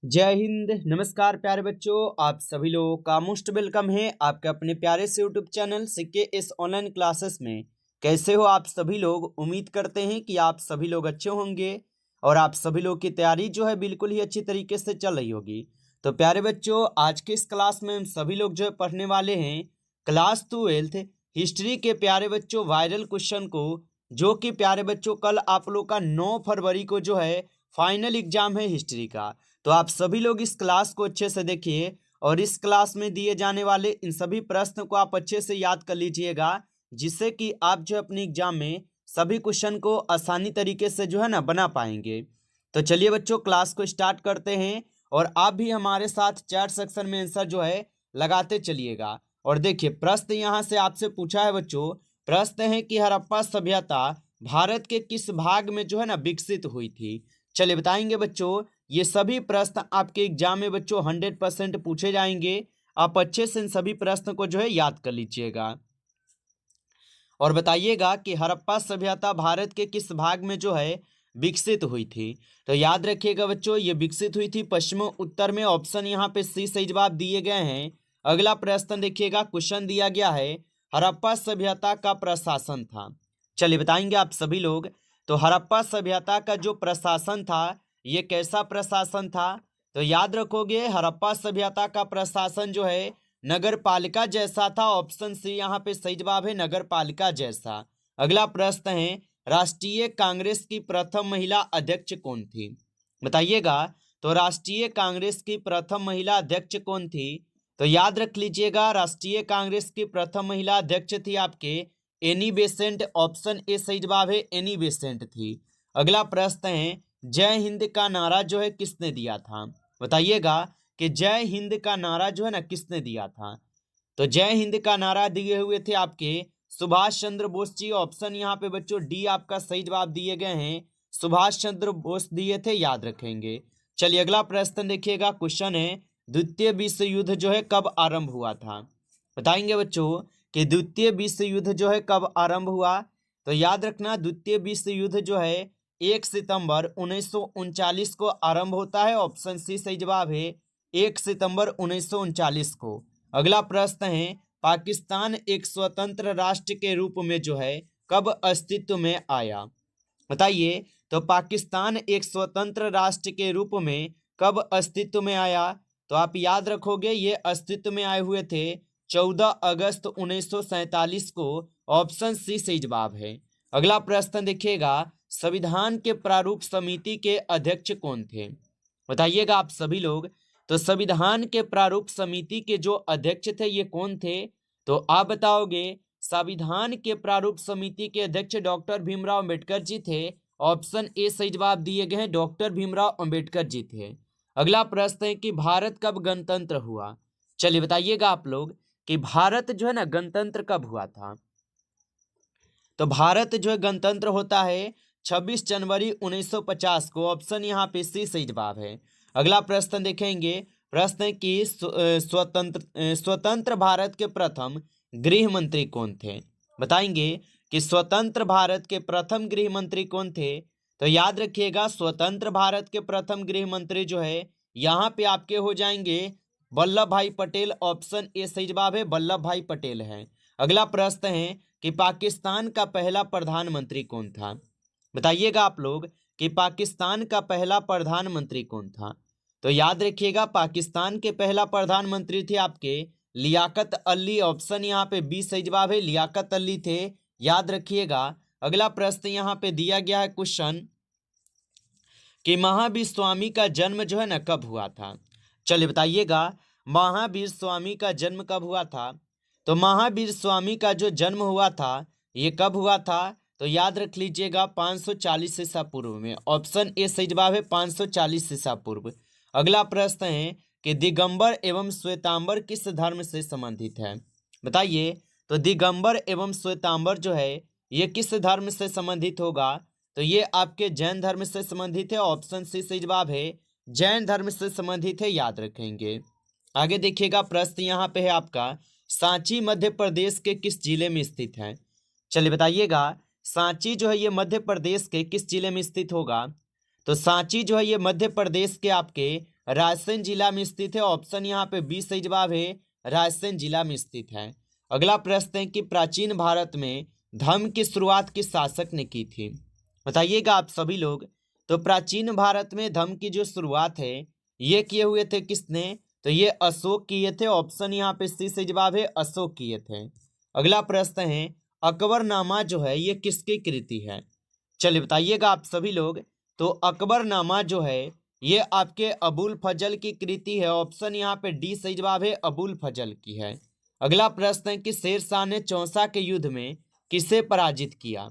जय हिंद। नमस्कार प्यारे बच्चों, आप सभी लोगों का मोस्ट वेलकम है आपके अपने प्यारे से YouTube channel CKS online classes में। कैसे हो आप सभी लोग? उम्मीद करते हैं कि आप सभी लोग अच्छे होंगे और आप सभी लोग की तैयारी जो है बिल्कुल ही अच्छी तरीके से चल रही होगी। तो प्यारे बच्चों, आज के इस क्लास में हम सभी लोग जो है पढ़ने वाले हैं क्लास 12 हिस्ट्री के प्यारे बच्चों वायरल क्वेश्चन को, जो कि प्यारे बच्चों कल आप लोग का 9 फरवरी को जो है फाइनल एग्जाम है हिस्ट्री का। तो आप सभी लोग इस क्लास को अच्छे से देखिए और इस क्लास में दिए जाने वाले इन सभी प्रश्न को आप अच्छे से याद कर लीजिएगा, जिससे कि आप जो अपने एग्जाम में सभी क्वेश्चन को आसानी तरीके से जो है ना बना पाएंगे। तो चलिए बच्चों, क्लास को स्टार्ट करते हैं और आप भी हमारे साथ चैट सेक्शन में आंसर जो है लगाते चलिएगा। और देखिए, प्रश्न यहाँ से आपसे पूछा है बच्चों। प्रश्न है कि हड़प्पा सभ्यता भारत के किस भाग में जो है ना विकसित हुई थी? चलिए बताएंगे बच्चों। ये सभी प्रश्न आपके एग्जाम में बच्चों 100% पूछे जाएंगे। आप अच्छे से इन सभी प्रश्न को जो है याद कर लीजिएगा और बताइएगा कि हड़प्पा सभ्यता भारत के किस भाग में जो है विकसित हुई थी। तो याद रखिएगा बच्चों, ये विकसित हुई थी पश्चिम उत्तर में। ऑप्शन यहाँ पे सी सही जवाब दिए गए हैं। अगला प्रश्न देखिएगा, क्वेश्चन दिया गया है हड़प्पा सभ्यता का प्रशासन था। चलिए बताएंगे आप सभी लोग। तो हड़प्पा सभ्यता का जो प्रशासन था, ये कैसा प्रशासन था? तो याद रखोगे, हड़प्पा सभ्यता का प्रशासन जो है नगर पालिका जैसा था। ऑप्शन सी यहाँ पे सही जवाब है, नगर पालिका जैसा। अगला प्रश्न है, राष्ट्रीय कांग्रेस की प्रथम महिला अध्यक्ष कौन थी? बताइएगा। तो राष्ट्रीय कांग्रेस की प्रथम महिला अध्यक्ष कौन थी? तो याद रख लीजिएगा, राष्ट्रीय कांग्रेस की प्रथम महिला अध्यक्ष थी आपके एनी बेसेंट। ऑप्शन ए सही जवाब है, एनी बेसेंट थी। अगला प्रश्न है, जय हिंद का नारा जो है किसने दिया था? बताइएगा कि जय हिंद का नारा जो है ना किसने दिया था? तो जय हिंद का नारा दिए हुए थे आपके सुभाष चंद्र बोस जी। ऑप्शन यहाँ पे बच्चों डी आपका सही जवाब दिए गए हैं, सुभाष चंद्र बोस दिए थे, याद रखेंगे। चलिए अगला प्रश्न देखिएगा। क्वेश्चन है, द्वितीय विश्व युद्ध जो है कब आरंभ हुआ था? बताएंगे बच्चों कि द्वितीय विश्व युद्ध जो है कब आरंभ हुआ। तो याद रखना, द्वितीय विश्व युद्ध जो है 1 सितंबर 1939 को आरंभ होता है। ऑप्शन सी सही जवाब है, 1 सितंबर 1939 को। अगला प्रश्न है, पाकिस्तान एक स्वतंत्र राष्ट्र के रूप में जो है कब अस्तित्व में आया? बताइए। तो पाकिस्तान एक स्वतंत्र राष्ट्र के रूप में कब अस्तित्व में आया? तो आप याद रखोगे, ये अस्तित्व में आए हुए थे 14 अगस्त 1947 को। ऑप्शन सी सही जवाब है। अगला प्रश्न देखिएगा, संविधान के प्रारूप समिति के अध्यक्ष कौन थे? बताइएगा आप सभी लोग। तो संविधान के प्रारूप समिति के जो अध्यक्ष थे ये कौन थे? तो आप बताओगे, संविधान के प्रारूप समिति के अध्यक्ष डॉक्टर भीमराव अंबेडकर जी थे। ऑप्शन ए सही जवाब दिए गए हैं, डॉक्टर भीमराव अंबेडकर जी थे। अगला प्रश्न है कि भारत कब गणतंत्र हुआ? चलिए बताइएगा आप लोग कि भारत जो है ना गणतंत्र कब हुआ था। तो भारत जो है गणतंत्र होता है 26 जनवरी 1950 को। ऑप्शन यहाँ पे सी सही जवाब है। अगला प्रश्न देखेंगे। प्रश्न है कि स्वतंत्र भारत के प्रथम गृह मंत्री कौन थे? बताएंगे कि स्वतंत्र भारत के प्रथम गृह मंत्री कौन थे? तो याद रखिएगा, स्वतंत्र भारत के प्रथम गृह मंत्री जो है यहाँ पे आपके हो जाएंगे वल्लभ भाई पटेल। ऑप्शन ए सही जवाब है, वल्लभ भाई पटेल है। अगला प्रश्न है कि पाकिस्तान का पहला प्रधानमंत्री कौन था? बताइएगा आप लोग कि पाकिस्तान का पहला प्रधानमंत्री कौन था। तो याद रखिएगा, पाकिस्तान के पहला प्रधानमंत्री थे आपके लियाकत अली। ऑप्शन यहाँ पे बी सही जवाब है, लियाकत अली थे, याद रखिएगा। अगला प्रश्न यहाँ पे दिया गया है क्वेश्चन कि महावीर स्वामी का जन्म जो है ना कब हुआ था? चलिए बताइएगा, महावीर स्वामी का जन्म कब हुआ था? तो महावीर स्वामी का जो जन्म हुआ था ये कब हुआ था? तो याद रख लीजिएगा 540 ईसा पूर्व में। ऑप्शन ए सही जवाब है, 540 ईसा पूर्व। अगला प्रश्न है कि दिगंबर एवं श्वेतांबर किस धर्म से संबंधित है? बताइए। तो दिगंबर एवं श्वेतांबर जो है ये किस धर्म से संबंधित होगा? तो ये आपके जैन धर्म से संबंधित है। ऑप्शन सी सही जवाब है, जैन धर्म से संबंधित है, याद रखेंगे। आगे देखिएगा, प्रश्न यहाँ पे है आपका, सांची मध्य प्रदेश के किस जिले में स्थित है? चलिए बताइएगा, सांची जो है ये मध्य प्रदेश के किस जिले में स्थित होगा? तो सांची जो है ये मध्य प्रदेश के आपके रायसेन जिला में स्थित है। ऑप्शन यहाँ पे बी सही जवाब है, रायसेन जिला में स्थित है। अगला प्रश्न है कि प्राचीन भारत में धर्म की शुरुआत किस शासक ने की थी? बताइएगा आप सभी लोग। तो प्राचीन भारत में धर्म की जो शुरुआत है ये किए हुए थे किसने? तो ये अशोक किए थे। ऑप्शन यहाँ पे सी सही जवाब है, अशोक किए थे। अगला प्रश्न है अकबरनामा जो है ये किसकी कृति है? चलिए बताइएगा आप सभी लोग। तो अकबरनामा जो है ये आपके अबुल फजल की कृति है। ऑप्शन यहाँ पे डी सही जवाब है, अबुल फजल की है। अगला प्रश्न है कि शेरशाह ने चौसा के युद्ध में किसे पराजित किया?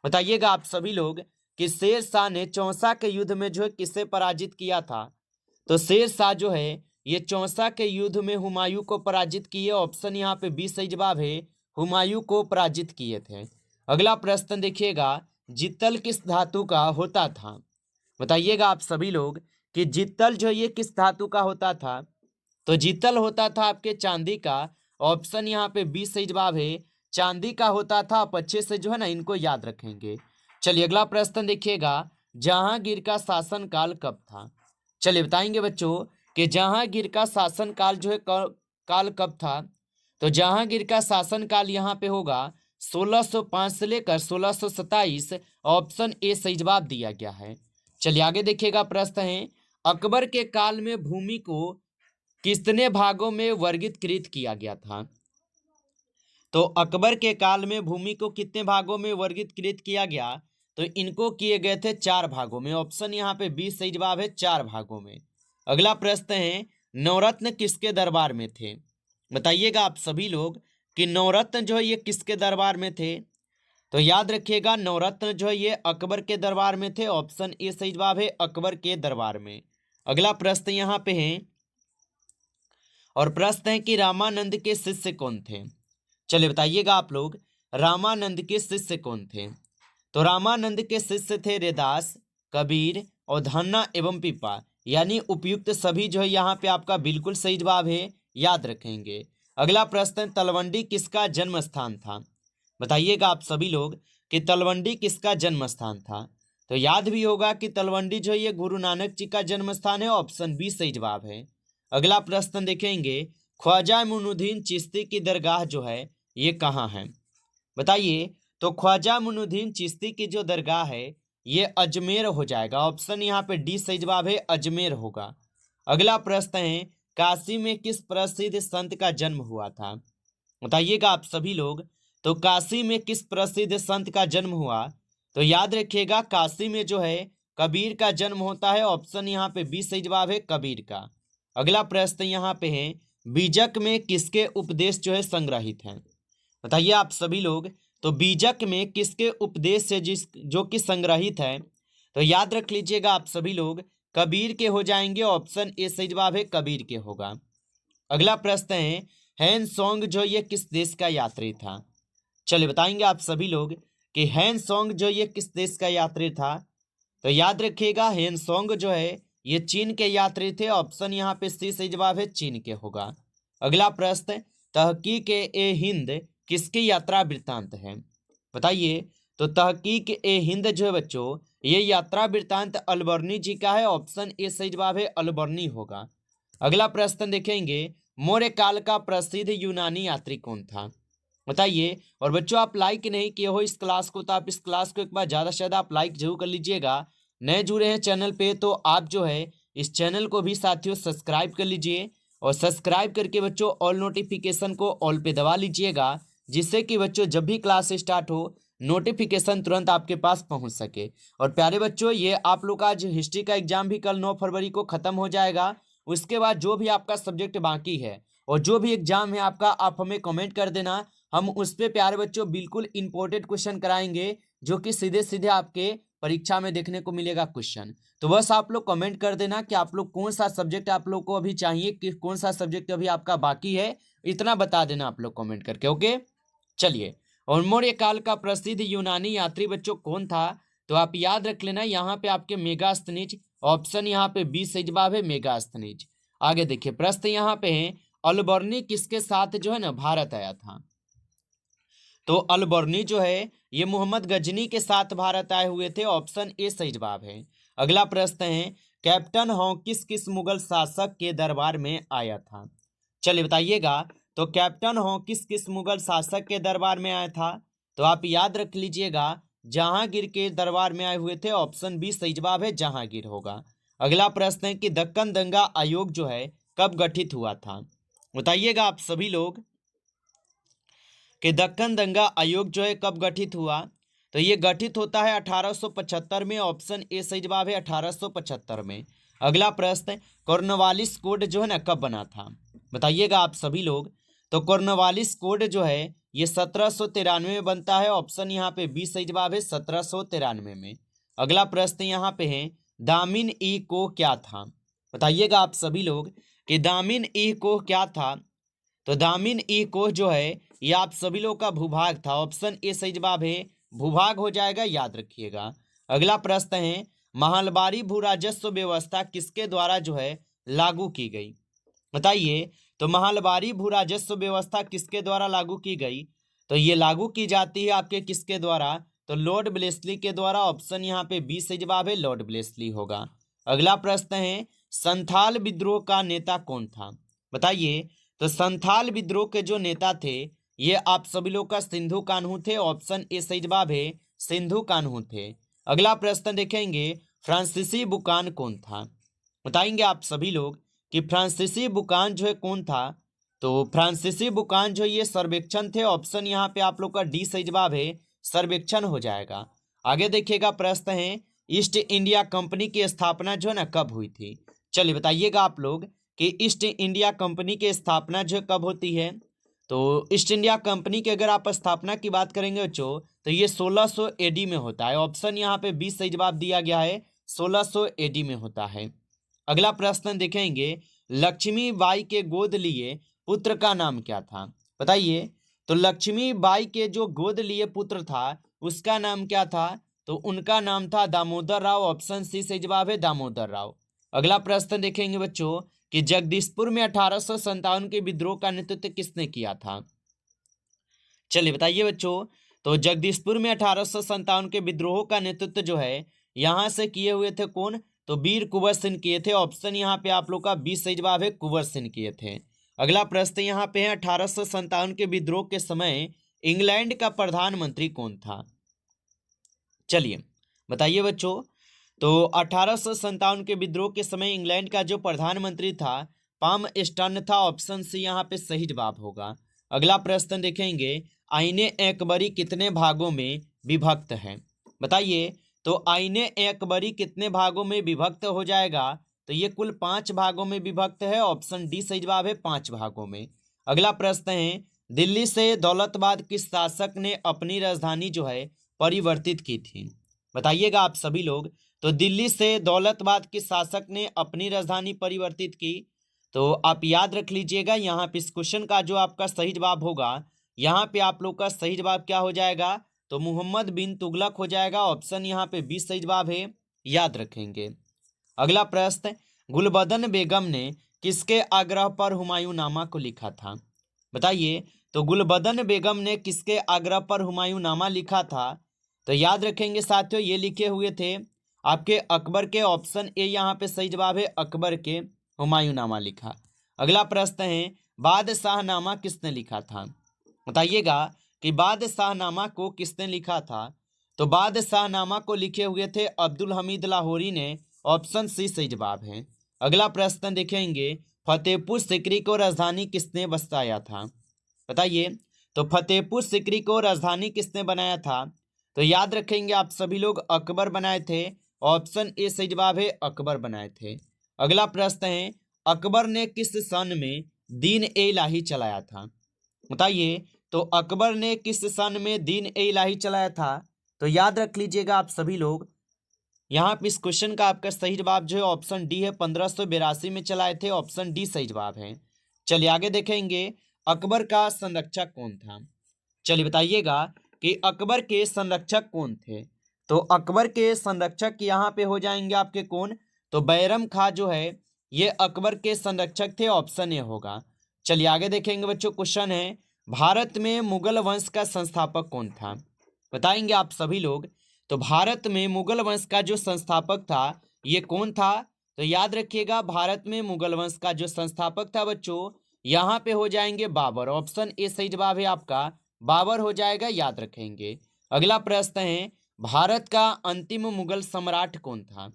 बताइएगा आप सभी लोग कि शेरशाह ने चौसा के युद्ध में जो है किसे पराजित किया था? तो शेरशाह जो है ये चौसा के युद्ध में हुमायूं को पराजित किए। ऑप्शन यहाँ पे बी सही जवाब है, हुमायूं को पराजित किए थे। अगला प्रश्न देखिएगा, जित्तल किस धातु का होता था? बताइएगा आप सभी लोग कि जित्तल जो ये किस धातु का होता था? तो जित्तल होता था आपके चांदी का। ऑप्शन यहाँ पे बी सही जवाब है, चांदी का होता था। आप अच्छे से जो है ना इनको याद रखेंगे। चलिए अगला प्रश्न देखिएगा, जहांगीर का शासनकाल कब था? चलिए बताएंगे बच्चों कि जहांगीर का शासनकाल जो है काल कब था? तो जहांगीर का शासनकाल यहाँ पे होगा 1605 से लेकर 1627। ऑप्शन ए सही जवाब दिया गया है। चलिए आगे देखिएगा, प्रश्न है अकबर के काल में भूमि को कितने भागों में वर्गीकृत किया गया था? तो अकबर के काल में भूमि को कितने भागों में वर्गीकृत किया गया? तो इनको किए गए थे 4 भागों में। ऑप्शन यहाँ पे बी सही जवाब है, 4 भागों में। अगला प्रश्न है नवरत्न किसके दरबार में थे? बताइएगा आप सभी लोग कि नवरत्न जो है ये किसके दरबार में थे? तो याद रखिएगा नवरत्न जो है ये अकबर के दरबार में थे। ऑप्शन ए सही जवाब है, अकबर के दरबार में। अगला प्रश्न यहाँ पे है और प्रश्न है कि रामानंद के शिष्य कौन थे? चलिए बताइएगा आप लोग, रामानंद के शिष्य कौन थे? तो रामानंद के शिष्य थे रैदास, कबीर और धन्ना एवं पीपा। यानी उपयुक्त सभी जो है यहाँ पे आपका बिल्कुल सही जवाब है, याद रखेंगे। अगला प्रश्न, तलवंडी किसका जन्म स्थान था? बताइएगा आप सभी लोग कि तलवंडी किसका जन्म स्थान था? तो याद भी होगा कि तलवंडी जो है ये गुरु नानक जी का जन्म स्थान है। ऑप्शन बी सही जवाब है। अगला प्रश्न देखेंगे, ख्वाजा मुइनुद्दीन चिश्ती की दरगाह जो है ये कहाँ है? बताइए। तो ख्वाजा मुइनुद्दीन चिश्ती की जो दरगाह है ये अजमेर हो जाएगा। ऑप्शन यहाँ पे डी सही जवाब है, अजमेर होगा। अगला प्रश्न है काशी में किस प्रसिद्ध संत का जन्म हुआ था? बताइएगा आप सभी लोग। तो काशी में किस प्रसिद्ध संत का जन्म हुआ? तो याद रखिएगा काशी में जो है कबीर का जन्म होता है। ऑप्शन यहाँ पे बी सही जवाब है, कबीर का। अगला प्रश्न यहाँ पे है बीजक में किसके उपदेश जो है संग्रहित हैं? बताइए आप सभी लोग। तो बीजक में किसके उपदेश से जिस जो कि संग्रहित है? तो याद रख लीजिएगा आप सभी लोग, कबीर के हो जाएंगे। ऑप्शन ए सही जवाब है, कबीर के होगा। अगला प्रश्न है हैन सॉन्ग जो ये किस देश का यात्री था? चलिए बताएंगे आप सभी लोग कि हैन सॉन्ग जो ये किस देश का यात्री था? तो याद रखिएगा हैन सॉन्ग जो है ये चीन के यात्री थे। ऑप्शन यहाँ पे सी सही जवाब है, चीन के होगा। अगला प्रश्न, तहकीक ए हिंद किसकी यात्रा वृत्तांत है? बताइए। तो तहकीक ए हिंद जो है बच्चों ये यात्रा वृत्तांत अलबर्नी जी का है। ऑप्शन ए सही जवाब है, अलबर्नी होगा। अगला प्रश्न देखेंगे, मौर्य काल का प्रसिद्ध यूनानी यात्री कौन था? बताइए। और बच्चों आप लाइक नहीं किए हो इस क्लास को तो आप इस क्लास को एक बार ज़्यादा से ज़्यादा आप लाइक जरूर कर लीजिएगा। नए जुड़े हैं चैनल पे तो आप जो है इस चैनल को भी साथियों सब्सक्राइब कर लीजिए और सब्सक्राइब करके बच्चों ऑल नोटिफिकेशन को ऑल पे दबा लीजिएगा, जिससे कि बच्चों जब भी क्लास स्टार्ट हो नोटिफिकेशन तुरंत आपके पास पहुंच सके। और प्यारे बच्चों ये आप लोग का आज हिस्ट्री का एग्जाम भी कल 9 फरवरी को ख़त्म हो जाएगा। उसके बाद जो भी आपका सब्जेक्ट बाकी है और जो भी एग्जाम है आपका आप हमें कमेंट कर देना। हम उस पर प्यारे बच्चों बिल्कुल इंपॉर्टेंट क्वेश्चन कराएंगे जो कि सीधे सीधे आपके परीक्षा में देखने को मिलेगा क्वेश्चन। तो बस आप लोग कमेंट कर देना कि आप लोग कौन सा सब्जेक्ट आप लोग को अभी चाहिए, कि कौन सा सब्जेक्ट अभी आपका बाकी है, इतना बता देना आप लोग कमेंट करके। ओके चलिए। और मौर्य काल का प्रसिद्ध यूनानी यात्री बच्चों कौन था? तो आप याद रख लेना यहाँ पे आपके मेगास्थनीज। ऑप्शन यहाँ पे बी सही जवाब है, मेगास्थनीज। आगे देखिए प्रश्न यहाँ पे है अलबर्नी किसके साथ जो है ना भारत आया था? तो अलबर्नी जो है ये मोहम्मद गजनी के साथ भारत आए हुए थे। ऑप्शन ए सही जवाब है। अगला प्रश्न है कैप्टन हॉकिंस किस मुगल शासक के दरबार में आया था? चलिए बताइएगा। तो कैप्टन हॉकिंस किस मुगल शासक के दरबार में आया था? तो आप याद रख लीजिएगा, जहांगीर के दरबार में आए हुए थे। ऑप्शन बी सही जवाब है, जहांगीर होगा। अगला प्रश्न है कि दक्कन दंगा आयोग जो है कब गठित हुआ था? बताइएगा आप सभी लोग कि दक्कन दंगा आयोग जो है कब गठित हुआ? तो ये गठित होता है 1875 में। ऑप्शन ए सही जवाब है, 1875 में। अगला प्रश्न, कॉर्नवालिस कोड जो है ना कब बना था? बताइएगा आप सभी लोग। तो कॉर्नवालिस कोड जो है ये 1793 में बनता है। ऑप्शन यहाँ पे बी सही जवाब है, 1793 में। अगला प्रश्न यहाँ पे है, दामिन ई को क्या था? बताइएगा आप सभी लोग कि दामिन ई को क्या था? तो दामिन ई कोह जो है ये आप सभी लोग का भूभाग था। ऑप्शन ए सही जवाब है, भूभाग हो जाएगा, याद रखिएगा। अगला प्रश्न है, महलबारी भू राजस्व व्यवस्था किसके द्वारा जो है लागू की गई? बताइए। तो महलबारी भू राजस्व व्यवस्था किसके द्वारा लागू की गई? तो ये लागू की जाती है आपके किसके द्वारा? तो लॉर्ड ब्लेसली के द्वारा। ऑप्शन यहाँ पे बी सही जवाब है, लॉर्ड ब्लेसली होगा। अगला प्रश्न है, संथाल विद्रोह का नेता कौन था? बताइए। तो संथाल विद्रोह के जो नेता थे ये आप सभी लोग का सिंधु कान्हू थे। ऑप्शन ए सही जवाब है, सिंधु कान्हू थे। अगला प्रश्न देखेंगे, फ्रांसीसी बुकान कौन था? बताएंगे आप सभी लोग कि फ्रांसीसी बुकान जो है कौन था? तो फ्रांसीसी बुकान जो ये सर्वेक्षण थे। ऑप्शन यहाँ पे आप लोग का डी सही जवाब है, सर्वेक्षण हो जाएगा। आगे देखिएगा, प्रश्न है, ईस्ट इंडिया कंपनी की स्थापना जो है ना कब हुई थी? चलिए बताइएगा आप लोग कि ईस्ट इंडिया कंपनी की स्थापना जो कब होती है? तो ईस्ट इंडिया कंपनी की अगर आप स्थापना की बात करेंगे बच्चों तो ये 1600 एडी में होता है। ऑप्शन यहाँ पे 20 सही जवाब दिया गया है, 1600 एडी में होता है। अगला प्रश्न देखेंगे, लक्ष्मीबाई के गोद लिए पुत्र का नाम क्या था? बताइए। तो लक्ष्मीबाई के जो गोद लिए पुत्र था उसका नाम क्या था? तो उनका नाम था दामोदर राव। ऑप्शन सी सही जवाब है, दामोदर राव। अगला प्रश्न देखेंगे बच्चों कि जगदीशपुर में 1857 के विद्रोह का नेतृत्व किसने किया था? चलिए बताइए बच्चों। तो जगदीशपुर में 1857 के विद्रोह का नेतृत्व जो है यहां से किए हुए थे कौन? तो वीर कुंवर सिंह किए थे। ऑप्शन यहाँ पे आप लोग का 20 सही जवाब है, कुंवर सिंह किए थे। अगला प्रश्न यहाँ पे है, 1857 के विद्रोह के समय इंग्लैंड का प्रधानमंत्री कौन था? चलिए बताइए बच्चों। तो 1857 के विद्रोह के समय इंग्लैंड का जो प्रधानमंत्री था पाम स्टर्न था। ऑप्शन सी यहाँ पे सही जवाब होगा। अगला प्रश्न देखेंगे, आईने अकबरी कितने भागों में विभक्त है? बताइए। तो आईने अकबरी कितने भागों में विभक्त हो जाएगा? तो ये कुल 5 भागों में विभक्त है। ऑप्शन डी सही जवाब है, 5 भागों में। अगला प्रश्न है, दिल्ली से दौलताबाद किस शासक ने अपनी राजधानी जो है परिवर्तित की थी? बताइएगा आप सभी लोग। तो दिल्ली से दौलताबाद के शासक ने अपनी राजधानी परिवर्तित की। तो आप याद रख लीजिएगा, यहाँ पे इस क्वेश्चन का जो आपका सही जवाब होगा, यहाँ पे आप लोग का सही जवाब क्या हो जाएगा? तो मोहम्मद बिन तुगलक हो जाएगा। ऑप्शन यहाँ पे 20 सही जवाब है, याद रखेंगे। अगला प्रश्न, गुलबदन बेगम ने किसके आग्रह पर हुमायूंनामा को लिखा था? बताइए। तो गुलबदन बेगम ने किसके आग्रह पर हुमायूंनामा लिखा था? तो याद रखेंगे साथियों, ये लिखे हुए थे आपके अकबर के। ऑप्शन ए यहाँ पे सही जवाब है, अकबर के हुमायूंनामा लिखा। अगला प्रश्न है, बादशाहनामा किसने लिखा था? बताइएगा कि बादशाहनामा को किसने लिखा था? तो बादशाहनामा को लिखे हुए थे अब्दुल हमीद लाहौरी ने। ऑप्शन सी सही जवाब है। अगला प्रश्न देखेंगे, फतेहपुर सीकरी को राजधानी किसने बसाया था? बताइए। तो फतेहपुर सीकरी को राजधानी किसने बनाया था? तो याद रखेंगे आप सभी लोग, अकबर बनाए थे। ऑप्शन ए सही जवाब है, अकबर बनाए थे। अगला प्रश्न है, अकबर ने किस सन में दीन ए इलाही चलाया था? बताइए। तो अकबर ने किस सन में दीन ए इलाही चलाया था? तो याद रख लीजिएगा आप सभी लोग, यहाँ पे इस क्वेश्चन का आपका सही जवाब जो है ऑप्शन डी है, 1582 में चलाए थे। ऑप्शन डी सही जवाब है। चलिए आगे देखेंगे, अकबर का संरक्षक कौन था? चलिए बताइएगा कि अकबर के संरक्षक कौन थे? तो अकबर के संरक्षक यहाँ पे हो जाएंगे आपके कौन? तो बैरम खां जो है ये अकबर के संरक्षक थे। ऑप्शन ए होगा। चलिए आगे देखेंगे बच्चों, क्वेश्चन है, भारत में मुगल वंश का संस्थापक कौन था? बताएंगे आप सभी लोग। तो भारत में मुगल वंश का जो संस्थापक था ये कौन था? तो याद रखिएगा भारत में मुगल वंश का जो संस्थापक था बच्चों, यहाँ पे हो जाएंगे बाबर। ऑप्शन ए सही जवाब है आपका, बाबर हो जाएगा, याद रखेंगे। अगला प्रश्न है, भारत का अंतिम मुगल सम्राट कौन था?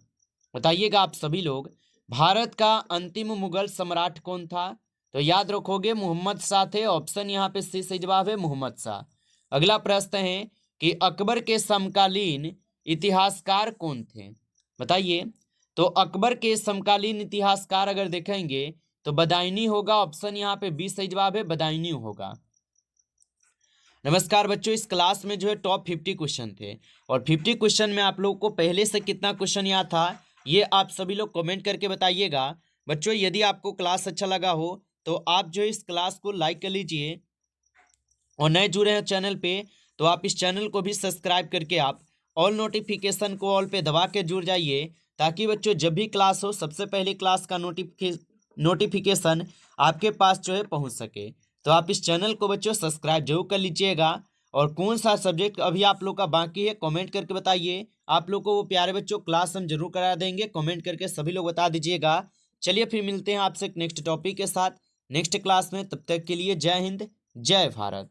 बताइएगा आप सभी लोग, भारत का अंतिम मुगल सम्राट कौन था? तो याद रखोगे मोहम्मद शाह थे। ऑप्शन यहाँ पे सी सही जवाब है, मोहम्मद शाह। अगला प्रश्न है कि अकबर के समकालीन इतिहासकार कौन थे? बताइए। तो अकबर के समकालीन इतिहासकार अगर देखेंगे तो बदायूनी होगा। ऑप्शन यहाँ पे बी सही जवाब है, बदायूनी होगा। नमस्कार बच्चों, इस क्लास में जो है टॉप 50 क्वेश्चन थे और 50 क्वेश्चन में आप लोग को पहले से कितना क्वेश्चन याद था ये आप सभी लोग कमेंट करके बताइएगा। बच्चों यदि आपको क्लास अच्छा लगा हो तो आप जो इस क्लास को लाइक कर लीजिए और नए जुड़े हैं चैनल पे तो आप इस चैनल को भी सब्सक्राइब करके आप ऑल नोटिफिकेशन को ऑल पे दबा के जुड़ जाइए, ताकि बच्चों जब भी क्लास हो सबसे पहले क्लास का नोटिफिकेशन आपके पास जो है पहुंच सके। तो आप इस चैनल को बच्चों सब्सक्राइब जरूर कर लीजिएगा। और कौन सा सब्जेक्ट अभी आप लोग का बाकी है कमेंट करके बताइए। आप लोग को वो प्यारे बच्चों क्लास हम जरूर करा देंगे, कमेंट करके सभी लोग बता दीजिएगा। चलिए फिर मिलते हैं आपसे नेक्स्ट टॉपिक के साथ नेक्स्ट क्लास में। तब तक के लिए जय हिंद, जय भारत।